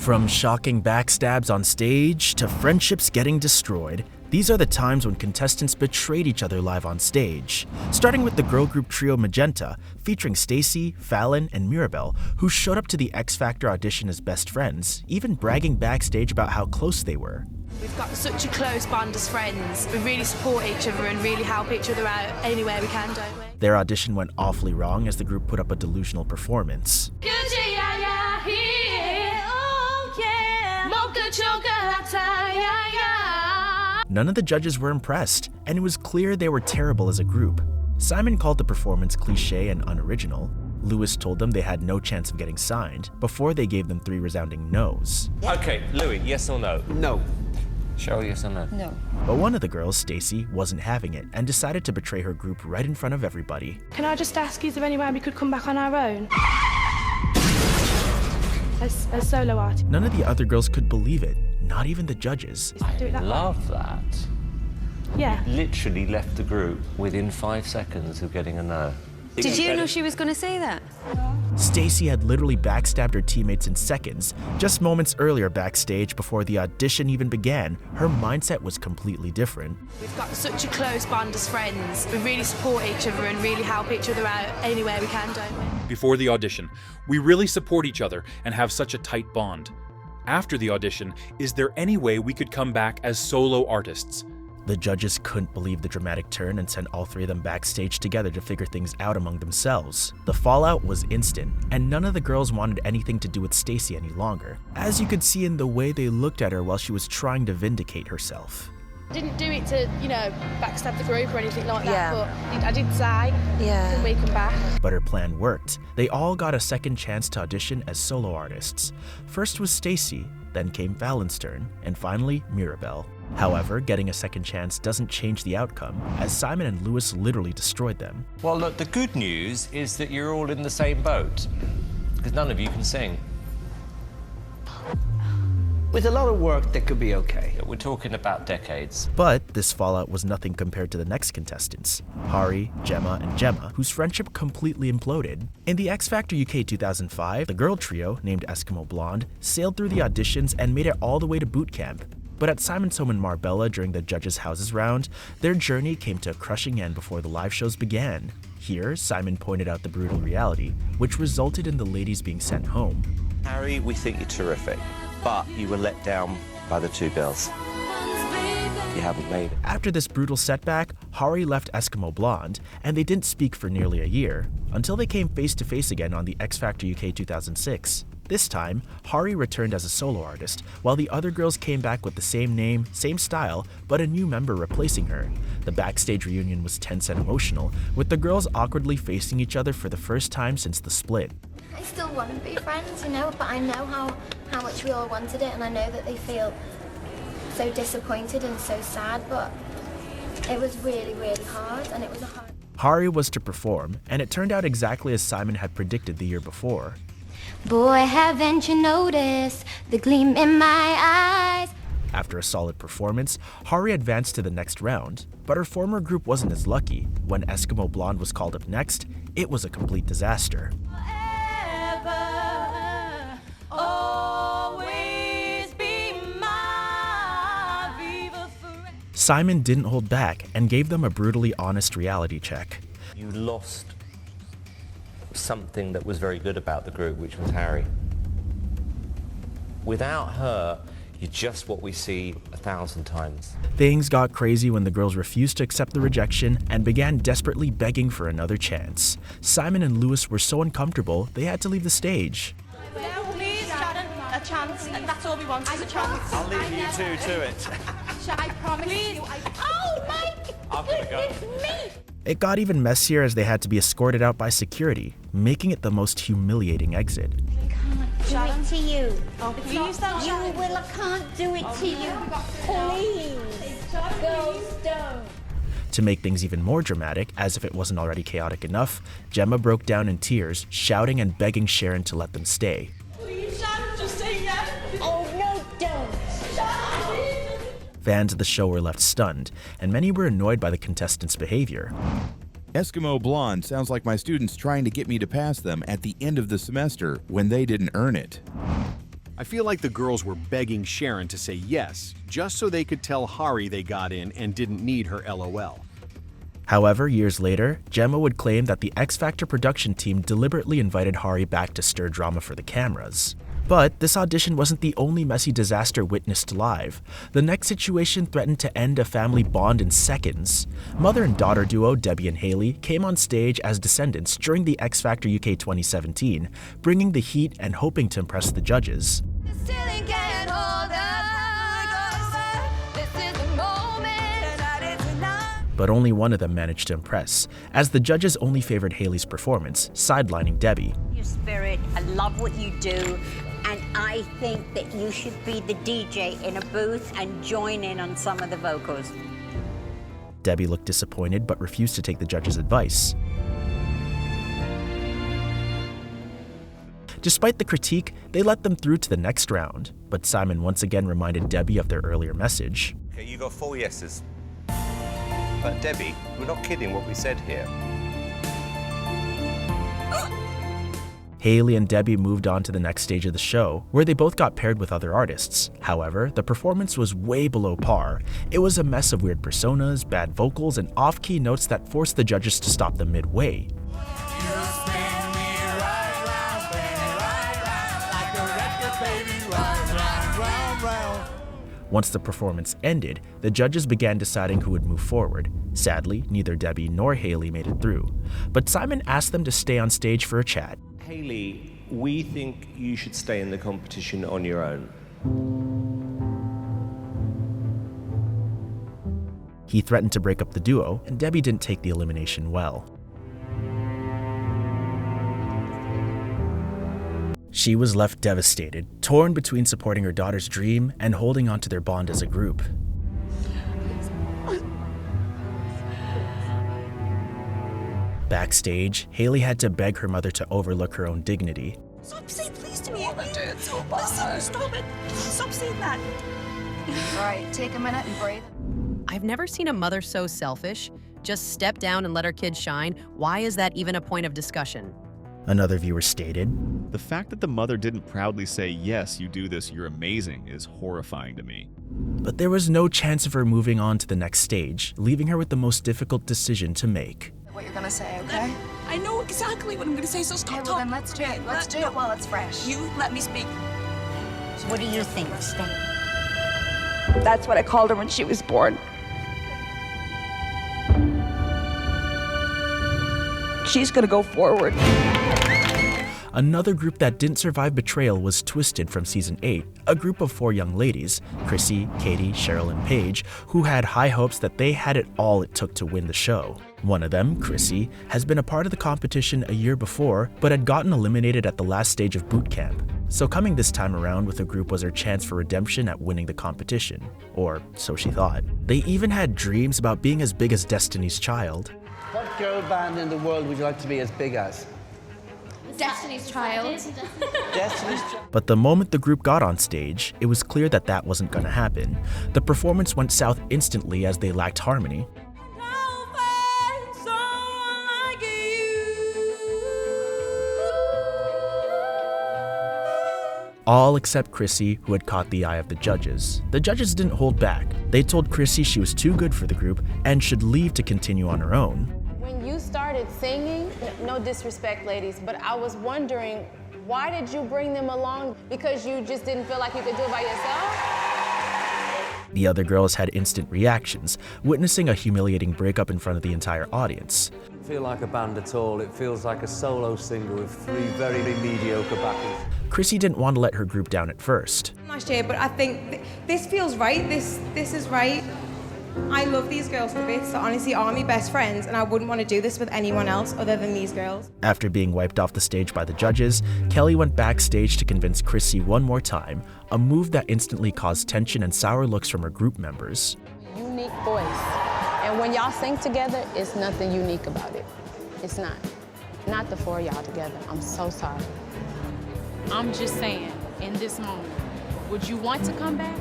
From shocking backstabs on stage to friendships getting destroyed, these are the times when contestants betrayed each other live on stage. Starting with the girl group trio Magenta, featuring Stacy, Fallon, and Mirabelle, who showed up to the X Factor audition as best friends, even bragging backstage about how close they were. We've got such a close bond as friends. We really support each other and really help each other out anywhere we can, don't we? Their audition went awfully wrong as the group put up a delusional performance. None of the judges were impressed, and it was clear they were terrible as a group. Simon called the performance cliché and unoriginal. Lewis told them they had no chance of getting signed before they gave them 3 resounding no's. Okay, Louis, yes or no? No. Cheryl, yes or no? No. But one of the girls, Stacy, wasn't having it and decided to betray her group right in front of everybody. Can I just ask, is there any way we could come back on our own? As solo artists. None of the other girls could believe it, not even the judges. I love that. Yeah. You literally left the group within 5 seconds of getting a no. Did you know she was going to say that? Stacy had literally backstabbed her teammates in seconds. Just moments earlier backstage, before the audition even began, her mindset was completely different. We've got such a close bond as friends. We really support each other and really help each other out anywhere we can, don't we? Before the audition, we really support each other and have such a tight bond. After the audition, is there any way we could come back as solo artists? The judges couldn't believe the dramatic turn and sent all 3 of them backstage together to figure things out among themselves. The fallout was instant, and none of the girls wanted anything to do with Stacy any longer, as you could see in the way they looked at her while she was trying to vindicate herself. Didn't do it to, backstab the group or anything like that, Yeah. but I did say, can we come back? But her plan worked. They all got a second chance to audition as solo artists. First was Stacy, then came Fallon's turn, and finally Mirabelle. However, getting a second chance doesn't change the outcome, as Simon and Lewis literally destroyed them. Well, look, the good news is that you're all in the same boat, because none of you can sing. With a lot of work, that could be okay. We're talking about decades. But this fallout was nothing compared to the next contestants, Hari, Gemma, and Gemma, whose friendship completely imploded. In the X Factor UK 2005, the girl trio, named Eskimo Blonde, sailed through the auditions and made it all the way to boot camp. But at Simon's home in Marbella during the judges' houses round, their journey came to a crushing end before the live shows began. Here, Simon pointed out the brutal reality, which resulted in the ladies being sent home. Harry, we think you're terrific, but you were let down by the 2 girls. You haven't made it. After this brutal setback, Hari left Eskimo Blonde, and they didn't speak for nearly a year, until they came face to face again on the X Factor UK 2006. This time, Hari returned as a solo artist, while the other girls came back with the same name, same style, but a new member replacing her. The backstage reunion was tense and emotional, with the girls awkwardly facing each other for the first time since the split. I still want to be friends, but I know how much we all wanted it, and I know that they feel so disappointed and so sad, but it was really, really hard, and it was a hard... Hari was to perform, and it turned out exactly as Simon had predicted the year before. Boy, haven't you noticed the gleam in my eyes? After a solid performance, Hari advanced to the next round, but her former group wasn't as lucky. When Eskimo Blonde was called up next, it was a complete disaster. Simon didn't hold back and gave them a brutally honest reality check. You lost something that was very good about the group, which was Harry. Without her, you're just what we see 1,000 times. Things got crazy when the girls refused to accept the rejection and began desperately begging for another chance. Simon and Lewis were so uncomfortable, they had to leave the stage. Please, Sharon, a chance. That's all we want is a chance. I'll leave you 2 to it. I promise you. Oh, Mike! I've got to go. It's me! It got even messier as they had to be escorted out by security, making it the most humiliating exit. I can't do it to you. Oh, please don't. You will, I can't do it to you. Please. Girls, don't. To make things even more dramatic, as if it wasn't already chaotic enough, Gemma broke down in tears, shouting and begging Sharon to let them stay. Please, Sharon, just say yes. Oh, no, don't. Fans of the show were left stunned, and many were annoyed by the contestants' behavior. Eskimo Blonde sounds like my students trying to get me to pass them at the end of the semester when they didn't earn it. I feel like the girls were begging Sharon to say yes, just so they could tell Hari they got in and didn't need her LOL. However, years later, Gemma would claim that the X Factor production team deliberately invited Hari back to stir drama for the cameras. But this audition wasn't the only messy disaster witnessed live. The next situation threatened to end a family bond in seconds. Mother and daughter duo Debbie and Haley came on stage as descendants during the X Factor UK 2017, bringing the heat and hoping to impress the judges. But only one of them managed to impress, as the judges only favored Haley's performance, sidelining Debbie. Your spirit, I love what you do, and I think that you should be the DJ in a booth and join in on some of the vocals. Debbie looked disappointed but refused to take the judges' advice. Despite the critique, they let them through to the next round, but Simon once again reminded Debbie of their earlier message. Okay, you got 4 yeses. But Debbie, we're not kidding what we said here. Haley and Debbie moved on to the next stage of the show, where they both got paired with other artists. However, the performance was way below par. It was a mess of weird personas, bad vocals, and off-key notes that forced the judges to stop them midway. Once the performance ended, the judges began deciding who would move forward. Sadly, neither Debbie nor Haley made it through, but Simon asked them to stay on stage for a chat. Haley, we think you should stay in the competition on your own. He threatened to break up the duo, and Debbie didn't take the elimination well. She was left devastated, torn between supporting her daughter's dream and holding on to their bond as a group. Backstage, Haley had to beg her mother to overlook her own dignity. Stop saying please to me. Listen, stop it. Stop saying that. Right, take a minute and breathe. I've never seen a mother so selfish. Just step down and let her kids shine. Why is that even a point of discussion? Another viewer stated, The fact that the mother didn't proudly say, yes, you do this, you're amazing, is horrifying to me. but there was no chance of her moving on to the next stage, leaving her with the most difficult decision to make. What you're gonna say, okay? I know exactly what I'm gonna say, so stop Okay, well then let's do it. Let's do it while it's fresh. You let me speak. So what do you think, Stan? That's what I called her when she was born. She's gonna go forward. Another group that didn't survive betrayal was Twisted from season 8, a group of 4 young ladies, Chrissy, Katie, Cheryl, and Paige, who had high hopes that they had it all it took to win the show. One of them, Chrissy, has been a part of the competition a year before, but had gotten eliminated at the last stage of boot camp. So coming this time around with a group was her chance for redemption at winning the competition, or so she thought. They even had dreams about being as big as Destiny's Child. What girl band in the world would you like to be as big as? Destiny's Child. Destiny's Child. But the moment the group got on stage, it was clear that that wasn't going to happen. The performance went south instantly as they lacked harmony. All except Chrissy, who had caught the eye of the judges. The judges didn't hold back. They told Chrissy she was too good for the group and should leave to continue on her own. When you started singing, no disrespect, ladies, but I was wondering, why did you bring them along? Because you just didn't feel like you could do it by yourself? The other girls had instant reactions, witnessing a humiliating breakup in front of the entire audience. It doesn't feel like a band at all. It feels like a solo singer with 3 very mediocre backers. Chrissy didn't want to let her group down at first. Last year, but I think this feels right. This is right. I love these girls to bits. They honestly are my best friends, and I wouldn't want to do this with anyone else other than these girls. After being wiped off the stage by the judges, Kelly went backstage to convince Chrissy one more time, a move that instantly caused tension and sour looks from her group members. Unique voice. And when y'all sing together, it's nothing unique about it. It's not. Not the 4 of y'all together. I'm so sorry. I'm just saying, in this moment, would you want to come back?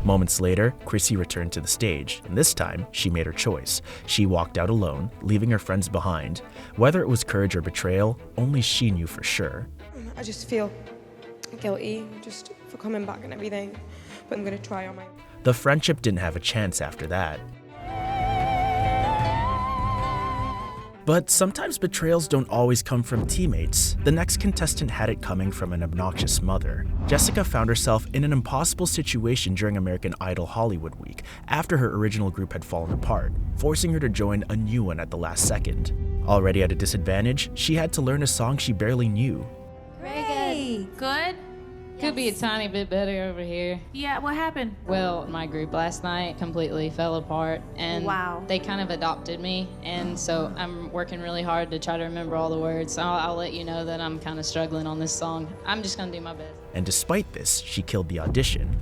Moments later, Chrissy returned to the stage, and this time, she made her choice. She walked out alone, leaving her friends behind. Whether it was courage or betrayal, only she knew for sure. I just feel guilty. for coming back and everything, but I'm going to try on my own. The friendship didn't have a chance after that. But sometimes betrayals don't always come from teammates. The next contestant had it coming from an obnoxious mother. Jessica found herself in an impossible situation during American Idol Hollywood Week after her original group had fallen apart, forcing her to join a new one at the last second. Already at a disadvantage, she had to learn a song she barely knew. Great. Good? Could be a tiny bit better over here. Yeah, what happened? Well, my group last night completely fell apart, and they kind of adopted me, and so I'm working really hard to try to remember all the words. So I'll let you know that I'm kind of struggling on this song. I'm just gonna do my best. And despite this, she killed the audition.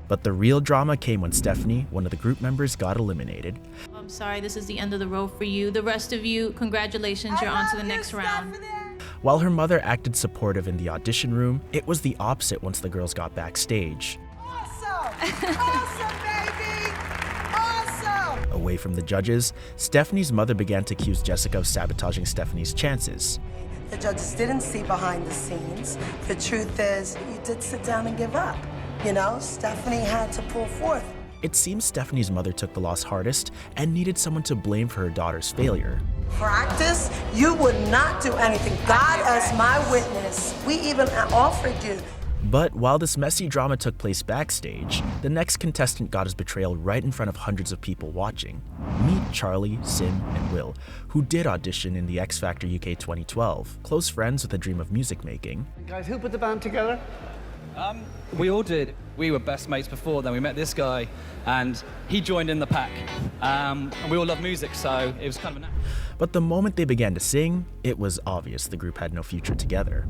But the real drama came when Stephanie, one of the group members, got eliminated. I'm sorry, this is the end of the road for you. The rest of you, congratulations, you're on to the next round. While her mother acted supportive in the audition room, it was the opposite once the girls got backstage. Awesome! Awesome, baby! Awesome! Away from the judges, Stephanie's mother began to accuse Jessica of sabotaging Stephanie's chances. The judges didn't see behind the scenes. The truth is, you did sit down and give up. You know, Stephanie had to pull forth. It seems Stephanie's mother took the loss hardest and needed someone to blame for her daughter's failure. Practice, you would not do anything. God as my witness. We even offered you. But while this messy drama took place backstage, the next contestant got his betrayal right in front of hundreds of people watching. Meet Charlie, Sim, and Will, who did audition in the X Factor UK 2012, close friends with a dream of music making. Guys, who put the band together? We all did. We were best mates before then. We met this guy, and he joined in the pack. And we all love music, so it was kind of a But the moment they began to sing, it was obvious the group had no future together.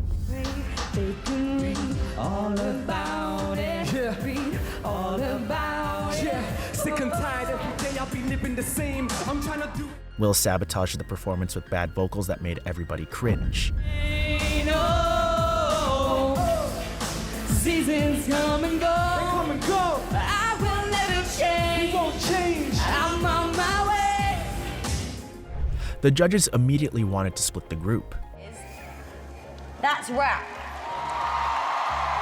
All about it. Yeah. All about it. Yeah. Sick and tired every day I'll be living the same. I'm trying to do. Will sabotaged the performance with bad vocals that made everybody cringe. Seasons come and go. They come and go. I will never change. We won't change. I'm on my way. The judges immediately wanted to split the group. That's rap.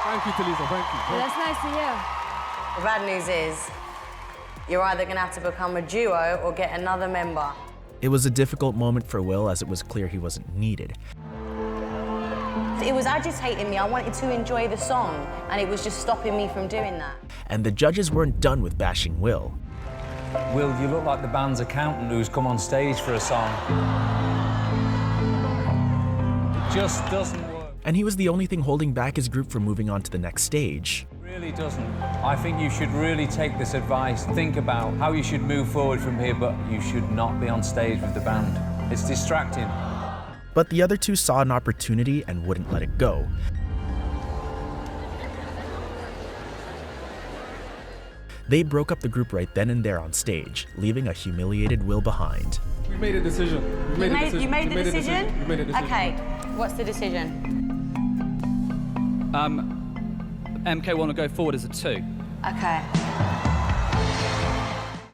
Thank you, Talisa. Thank you. Well, that's nice to hear. The bad news is, you're either going to have to become a duo or get another member. It was a difficult moment for Will as it was clear he wasn't needed. It was agitating me. I wanted to enjoy the song, and it was just stopping me from doing that. And the judges weren't done with bashing Will. Will, you look like the band's accountant who's come on stage for a song. Just doesn't work. And he was the only thing holding back his group from moving on to the next stage. Really doesn't. I think you should really take this advice, think about how you should move forward from here, but you should not be on stage with the band. It's distracting. But the other two saw an opportunity and wouldn't let it go. They broke up the group right then and there on stage, leaving a humiliated Will behind. We made a decision. You made the decision? We made a decision. Okay, what's the decision? MK want to go forward as a 2. Okay.